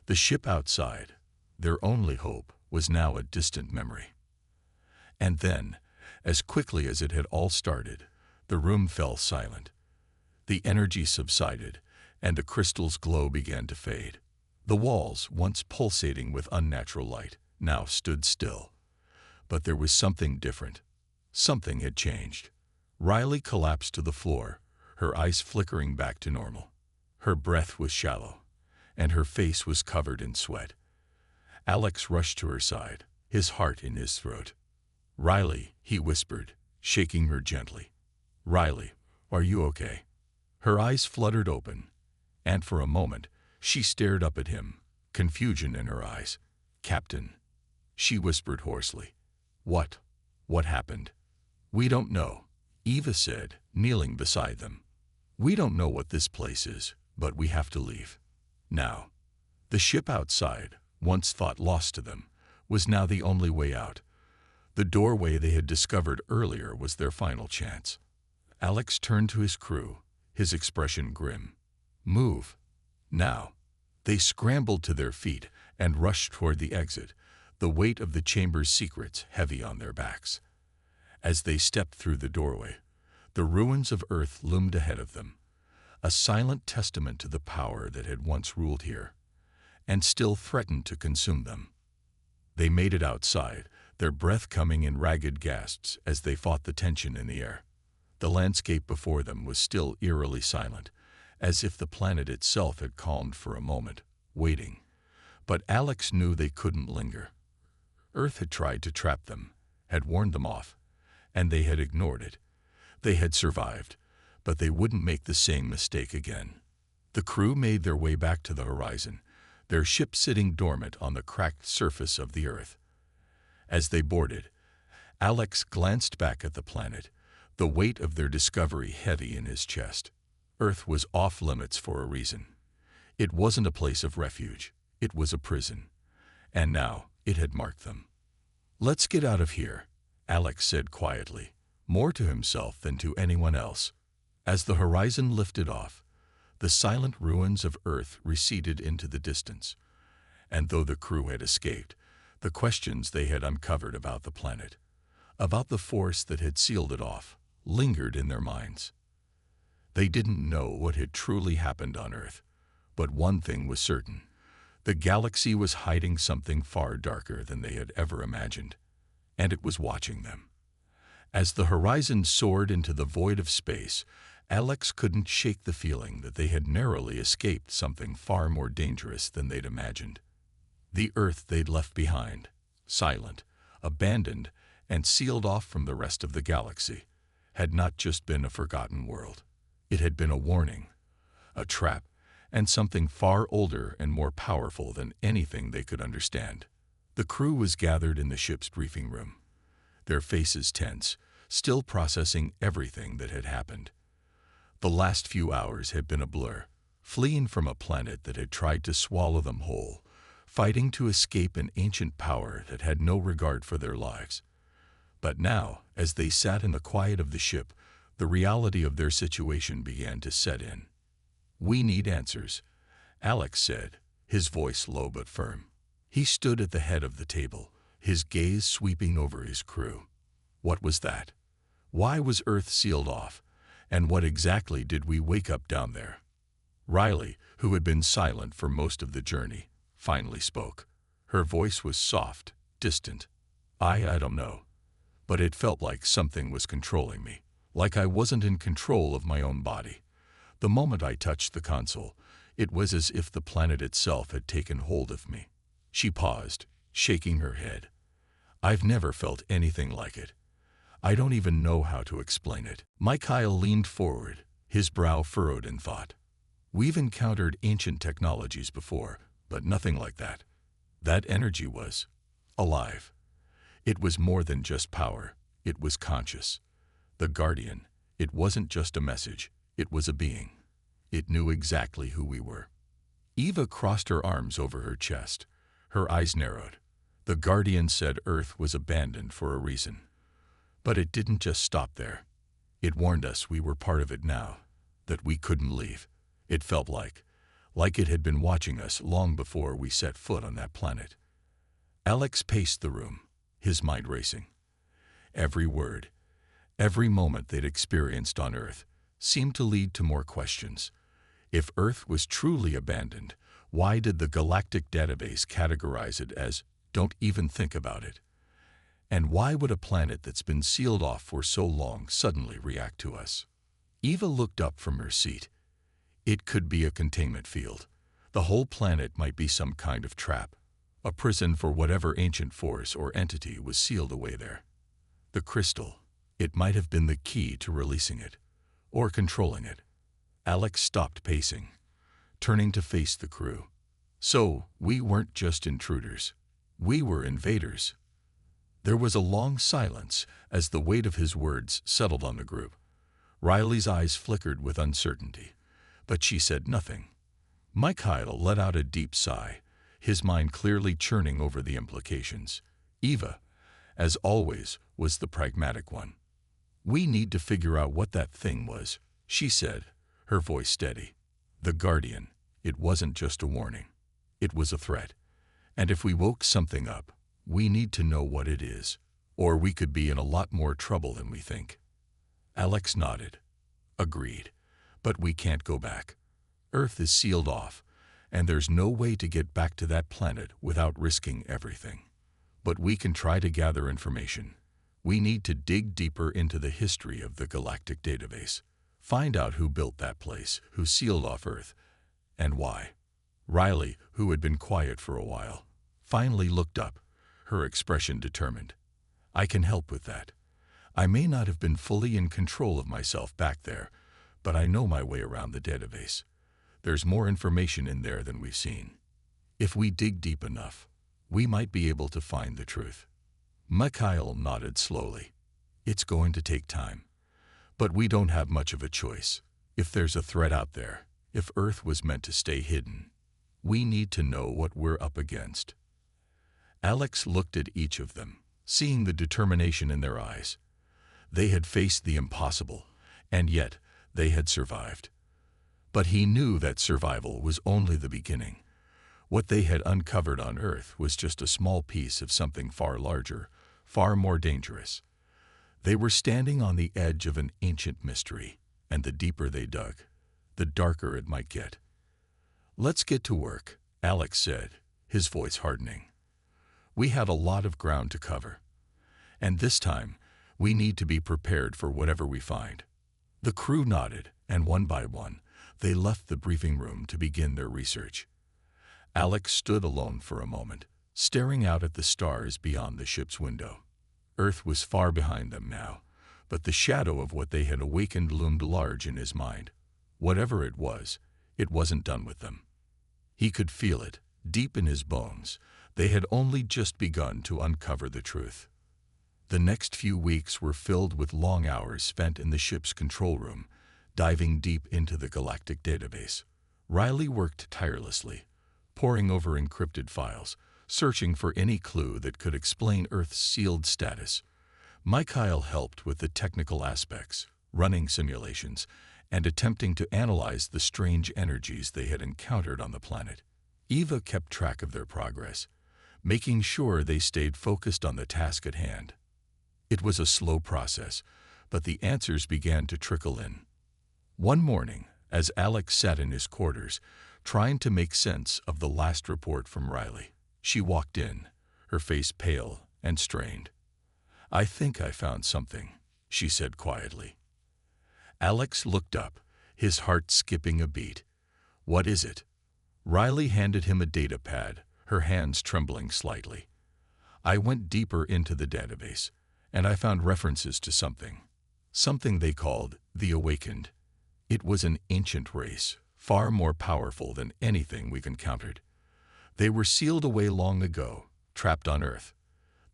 [SPEAKER 1] The ship outside, their only hope, was now a distant memory. And then, as quickly as it had all started, the room fell silent. The energy subsided, and the crystal's glow began to fade. The walls, once pulsating with unnatural light, now stood still. But there was something different. Something had changed. Riley collapsed to the floor, her eyes flickering back to normal. Her breath was shallow, and her face was covered in sweat. Alex rushed to her side, his heart in his throat. "Riley," he whispered, shaking her gently. "Riley, are you okay?" Her eyes fluttered open, and for a moment she stared up at him, confusion in her eyes. "Captain," she whispered hoarsely. What happened?" "We don't know," Eva said, kneeling beside them. "We don't know what this place is, but we have to leave. Now." The ship outside, once thought lost to them, was now the only way out. The doorway they had discovered earlier was their final chance. Alex turned to his crew, his expression grim. "Move. Now." They scrambled to their feet and rushed toward the exit, the weight of the chamber's secrets heavy on their backs. As they stepped through the doorway, the ruins of Earth loomed ahead of them, a silent testament to the power that had once ruled here, and still threatened to consume them. They made it outside, their breath coming in ragged gasps as they fought the tension in the air. The landscape before them was still eerily silent, as if the planet itself had calmed for a moment, waiting. But Alex knew they couldn't linger. Earth had tried to trap them, had warned them off, and they had ignored it. They had survived, but they wouldn't make the same mistake again. The crew made their way back to the horizon, their ship sitting dormant on the cracked surface of the Earth. As they boarded, Alex glanced back at the planet, the weight of their discovery heavy in his chest. Earth was off limits for a reason. It wasn't a place of refuge, it was a prison. And now it had marked them. "Let's get out of here," Alex said quietly, more to himself than to anyone else. As the horizon lifted off, the silent ruins of Earth receded into the distance. And though the crew had escaped, the questions they had uncovered about the planet, about the force that had sealed it off, lingered in their minds. They didn't know what had truly happened on Earth, but one thing was certain. The galaxy was hiding something far darker than they had ever imagined, and it was watching them. As the horizon soared into the void of space, Alex couldn't shake the feeling that they had narrowly escaped something far more dangerous than they'd imagined. The Earth they'd left behind, silent, abandoned, and sealed off from the rest of the galaxy, had not just been a forgotten world. It had been a warning, a trap, and something far older and more powerful than anything they could understand. The crew was gathered in the ship's briefing room, their faces tense, still processing everything that had happened. The last few hours had been a blur, fleeing from a planet that had tried to swallow them whole, fighting to escape an ancient power that had no regard for their lives. But now, as they sat in the quiet of the ship, the reality of their situation began to set in. "We need answers," Alex said, his voice low but firm. He stood at the head of the table, his gaze sweeping over his crew. What was that? Why was Earth sealed off? And what exactly did we wake up down there? Riley, who had been silent for most of the journey, finally spoke. Her voice was soft, distant. I don't know. But it felt like something was controlling me, like I wasn't in control of my own body. The moment I touched the console, it was as if the planet itself had taken hold of me." She paused, shaking her head. "I've never felt anything like it. I don't even know how to explain it." Mikhail leaned forward, his brow furrowed in thought. "We've encountered ancient technologies before, but nothing like that. That energy was alive. It was more than just power, it was conscious. The Guardian, it wasn't just a message, it was a being. It knew exactly who we were. Eva crossed her arms over her chest. Her eyes narrowed. The Guardian said Earth was abandoned for a reason. But it didn't just stop there. It warned us we were part of it now, that we couldn't leave. It felt like it had been watching us long before we set foot on that planet. Alex paced the room, his mind racing. Every word, every moment they'd experienced on Earth seemed to lead to more questions. If Earth was truly abandoned, why did the Galactic database categorize it as "don't even think about it"? And why would a planet that's been sealed off for so long suddenly react to us? Eva looked up from her seat. It could be a containment field. The whole planet might be some kind of trap, a prison for whatever ancient force or entity was sealed away there. The crystal, it might have been the key to releasing it, or controlling it. Alex stopped pacing, turning to face the crew. So, we weren't just intruders. We were invaders. There was a long silence as the weight of his words settled on the group. Riley's eyes flickered with uncertainty, but she said nothing. Mikhail let out a deep sigh, his mind clearly churning over the implications. Eva, as always, was the pragmatic one. "We need to figure out what that thing was," she said, her voice steady. "The Guardian, it wasn't just a warning. It was a threat. And if we woke something up, we need to know what it is, or we could be in a lot more trouble than we think." Alex nodded. "Agreed. But we can't go back. Earth is sealed off, and there's no way to get back to that planet without risking everything. But we can try to gather information. We need to dig deeper into the history of the Galactic database. Find out who built that place, who sealed off Earth, and why." Riley, who had been quiet for a while, finally looked up, her expression determined. "I can help with that. I may not have been fully in control of myself back there, but I know my way around the database. There's more information in there than we've seen. If we dig deep enough, we might be able to find the truth." Mikhail nodded slowly. "It's going to take time. But we don't have much of a choice. If there's a threat out there, if Earth was meant to stay hidden, we need to know what we're up against." Alex looked at each of them, seeing the determination in their eyes. They had faced the impossible, and yet they had survived. But he knew that survival was only the beginning. What they had uncovered on Earth was just a small piece of something far larger, far more dangerous. They were standing on the edge of an ancient mystery, and the deeper they dug, the darker it might get. "Let's get to work," Alex said, his voice hardening. "We have a lot of ground to cover. And this time, we need to be prepared for whatever we find." The crew nodded, and one by one, they left the briefing room to begin their research. Alex stood alone for a moment, staring out at the stars beyond the ship's window. Earth was far behind them now, but the shadow of what they had awakened loomed large in his mind. Whatever it wasn't done with them. He could feel it, deep in his bones. They had only just begun to uncover the truth. The next few weeks were filled with long hours spent in the ship's control room, diving deep into the Galactic database. Riley worked tirelessly, poring over encrypted files, searching for any clue that could explain Earth's sealed status. Mikhail helped with the technical aspects, running simulations, and attempting to analyze the strange energies they had encountered on the planet. Eva kept track of their progress, making sure they stayed focused on the task at hand. It was a slow process, but the answers began to trickle in. One morning, as Alex sat in his quarters, trying to make sense of the last report from Riley, she walked in, her face pale and strained. "I think I found something," she said quietly. Alex looked up, his heart skipping a beat. "What is it?" Riley handed him a data pad, her hands trembling slightly. "I went deeper into the database, and I found references to something they called the Awakened. It was an ancient race, far more powerful than anything we've encountered. They were sealed away long ago, trapped on Earth,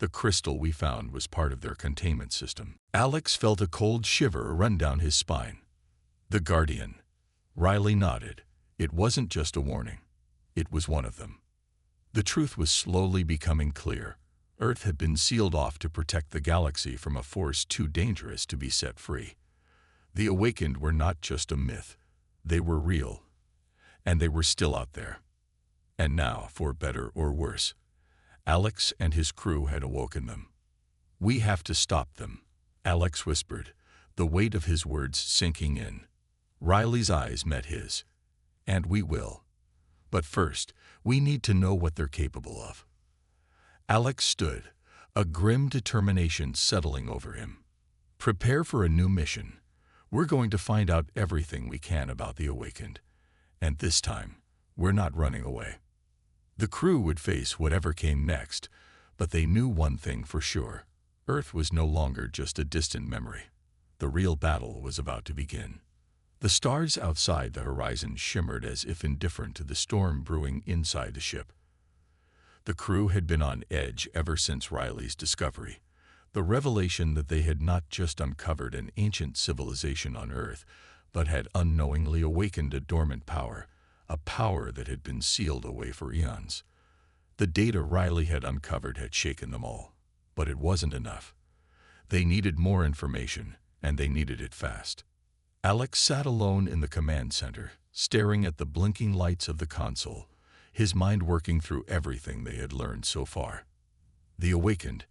[SPEAKER 1] The crystal we found was part of their containment system. Alex felt a cold shiver run down his spine. The Guardian. Riley nodded. It wasn't just a warning. It was one of them. The truth was slowly becoming clear. Earth had been sealed off to protect the galaxy from a force too dangerous to be set free. The Awakened were not just a myth. They were real. And they were still out there. And now, for better or worse, Alex and his crew had awoken them. "We have to stop them," Alex whispered, the weight of his words sinking in. Riley's eyes met his. "And we will. But first, we need to know what they're capable of." Alex stood, a grim determination settling over him. "Prepare for a new mission. We're going to find out everything we can about the Awakened. And this time, we're not running away." The crew would face whatever came next, but they knew one thing for sure. Earth was no longer just a distant memory. The real battle was about to begin. The stars outside the horizon shimmered as if indifferent to the storm brewing inside the ship. The crew had been on edge ever since Riley's discovery. The revelation that they had not just uncovered an ancient civilization on Earth, but had unknowingly awakened a dormant power, a power that had been sealed away for eons. The data Riley had uncovered had shaken them all, but it wasn't enough. They needed more information, and they needed it fast. Alex sat alone in the command center, staring at the blinking lights of the console, his mind working through everything they had learned so far. The Awakened,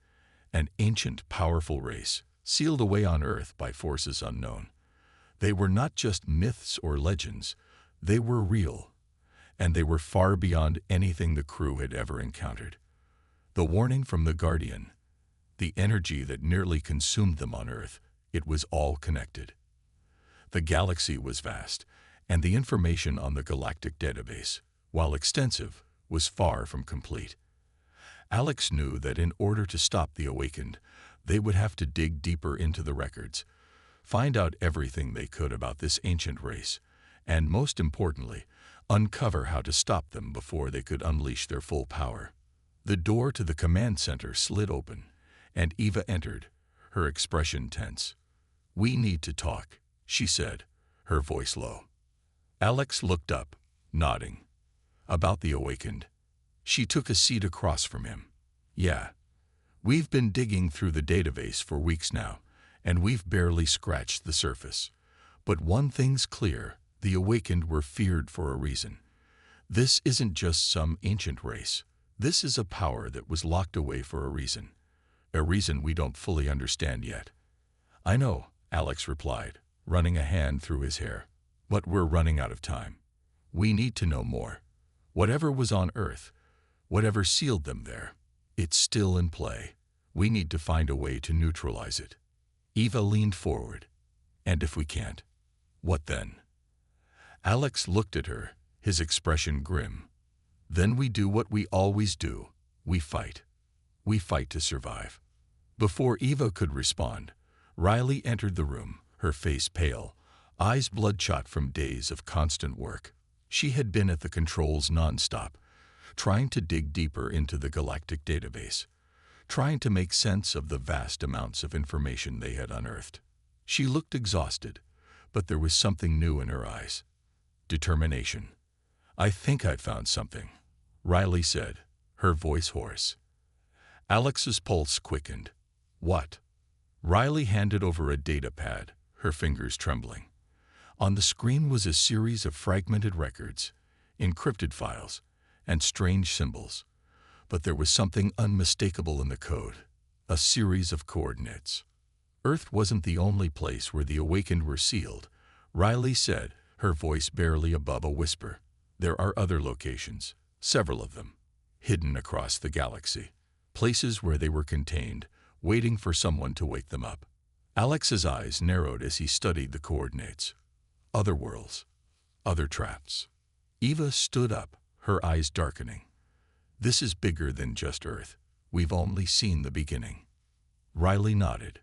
[SPEAKER 1] an ancient, powerful race, sealed away on Earth by forces unknown. They were not just myths or legends, they were real, and they were far beyond anything the crew had ever encountered. The warning from the Guardian, the energy that nearly consumed them on Earth, it was all connected. The galaxy was vast, and the information on the Galactic database, while extensive, was far from complete. Alex knew that in order to stop the Awakened, they would have to dig deeper into the records, find out everything they could about this ancient race, and most importantly, uncover how to stop them before they could unleash their full power. The door to the command center slid open, and Eva entered, her expression tense. "We need to talk," she said, her voice low. Alex looked up, nodding. "About the Awakened." She took a seat across from him. "Yeah. We've been digging through the database for weeks now, and we've barely scratched the surface. But one thing's clear, the Awakened were feared for a reason. This isn't just some ancient race. This is a power that was locked away for a reason we don't fully understand yet." "I know," Alex replied, running a hand through his hair. "But we're running out of time. We need to know more. Whatever was on Earth, whatever sealed them there, it's still in play. We need to find a way to neutralize it." Eva leaned forward. "And if we can't, what then?" Alex looked at her, his expression grim. "Then we do what we always do. We fight. We fight to survive." Before Eva could respond, Riley entered the room, her face pale, eyes bloodshot from days of constant work. She had been at the controls nonstop, trying to dig deeper into the Galactic database, trying to make sense of the vast amounts of information they had unearthed. She looked exhausted, but there was something new in her eyes. Determination. "I think I've found something," Riley said, her voice hoarse. Alex's pulse quickened. "What?" Riley handed over a data pad, her fingers trembling. On the screen was a series of fragmented records, encrypted files, and strange symbols. But there was something unmistakable in the code, a series of coordinates. Earth wasn't the only place where the Awakened were sealed, Riley said, her voice barely above a whisper. "There are other locations, several of them, hidden across the galaxy, places where they were contained, waiting for someone to wake them up." Alex's eyes narrowed as he studied the coordinates. Other worlds, other traps. Eva stood up, her eyes darkening. "This is bigger than just Earth. We've only seen the beginning." Riley nodded.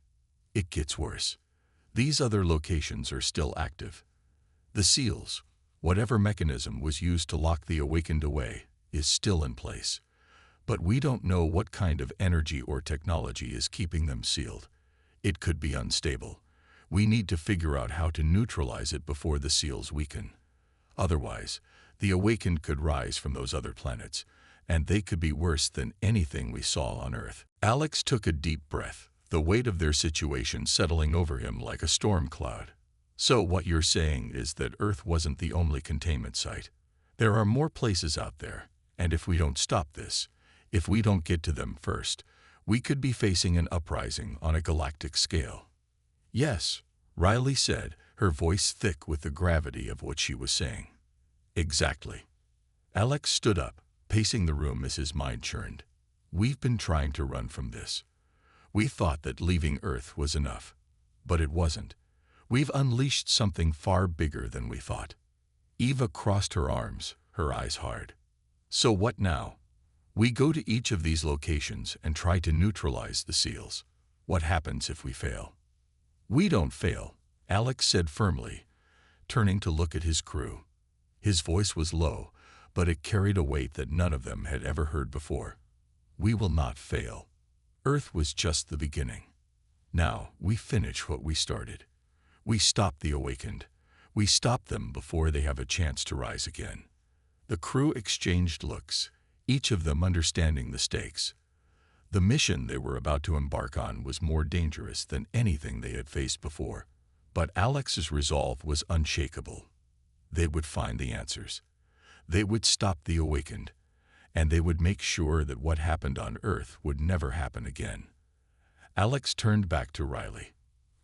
[SPEAKER 1] "It gets worse. These other locations are still active. The seals, whatever mechanism was used to lock the Awakened away, is still in place. But we don't know what kind of energy or technology is keeping them sealed. It could be unstable. We need to figure out how to neutralize it before the seals weaken. Otherwise, the awakened could rise from those other planets, and they could be worse than anything we saw on Earth. Alex took a deep breath, the weight of their situation settling over him like a storm cloud. So what you're saying is that Earth wasn't the only containment site. There are more places out there, and if we don't stop this, if we don't get to them first, we could be facing an uprising on a galactic scale. Yes, Riley said, her voice thick with the gravity of what she was saying. Exactly. Alex stood up, pacing the room as his mind churned. We've been trying to run from this. We thought that leaving Earth was enough, but it wasn't. We've unleashed something far bigger than we thought. Eva crossed her arms, her eyes hard. So what now? We go to each of these locations and try to neutralize the seals. What happens if we fail? We don't fail, Alex said firmly, turning to look at his crew. His voice was low, but it carried a weight that none of them had ever heard before. We will not fail. Earth was just the beginning. Now we finish what we started. We stop the awakened. We stop them before they have a chance to rise again. The crew exchanged looks, each of them understanding the stakes. The mission they were about to embark on was more dangerous than anything they had faced before, but Alex's resolve was unshakable. They would find the answers. They would stop the awakened, and they would make sure that what happened on Earth would never happen again. Alex turned back to Riley.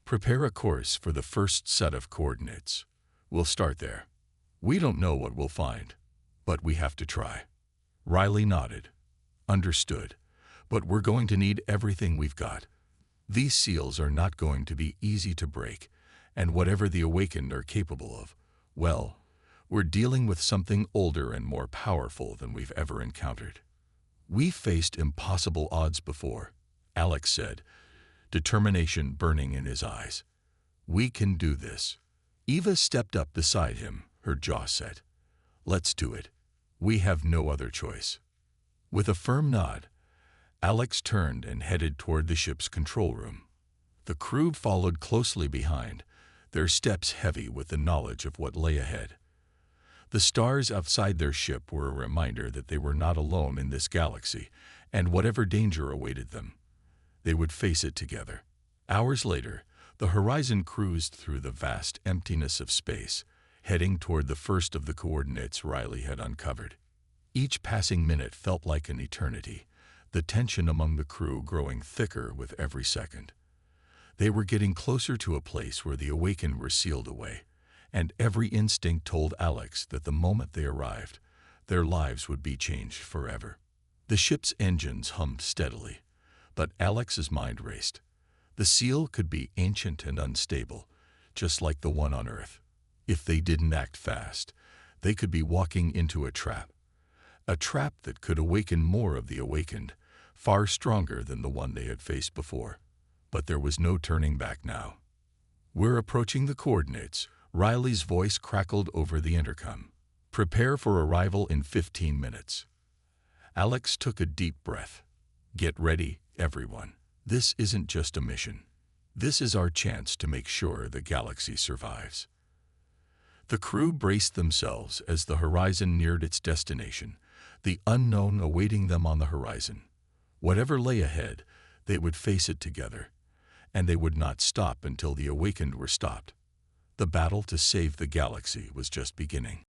[SPEAKER 1] Prepare a course for the first set of coordinates. We'll start there. We don't know what we'll find, but we have to try. Riley nodded. Understood. But we're going to need everything we've got. These seals are not going to be easy to break, and whatever the awakened are capable of, well, we're dealing with something older and more powerful than we've ever encountered. We've faced impossible odds before, Alex said, determination burning in his eyes. We can do this. Eva stepped up beside him, her jaw set. Let's do it. We have no other choice. With a firm nod, Alex turned and headed toward the ship's control room. The crew followed closely behind, their steps heavy with the knowledge of what lay ahead. The stars outside their ship were a reminder that they were not alone in this galaxy, and whatever danger awaited them, they would face it together. Hours later, the Horizon cruised through the vast emptiness of space, heading toward the first of the coordinates Riley had uncovered. Each passing minute felt like an eternity, the tension among the crew growing thicker with every second. They were getting closer to a place where the awakened were sealed away, and every instinct told Alex that the moment they arrived, their lives would be changed forever. The ship's engines hummed steadily, but Alex's mind raced. The seal could be ancient and unstable, just like the one on Earth. If they didn't act fast, they could be walking into a trap that could awaken more of the awakened, far stronger than the one they had faced before. But there was no turning back now. We're approaching the coordinates, Riley's voice crackled over the intercom. Prepare for arrival in 15 minutes. Alex took a deep breath. Get ready, everyone. This isn't just a mission. This is our chance to make sure the galaxy survives. The crew braced themselves as the Horizon neared its destination, the unknown awaiting them on the horizon. Whatever lay ahead, they would face it together, and they would not stop until the awakened were stopped. The battle to save the galaxy was just beginning.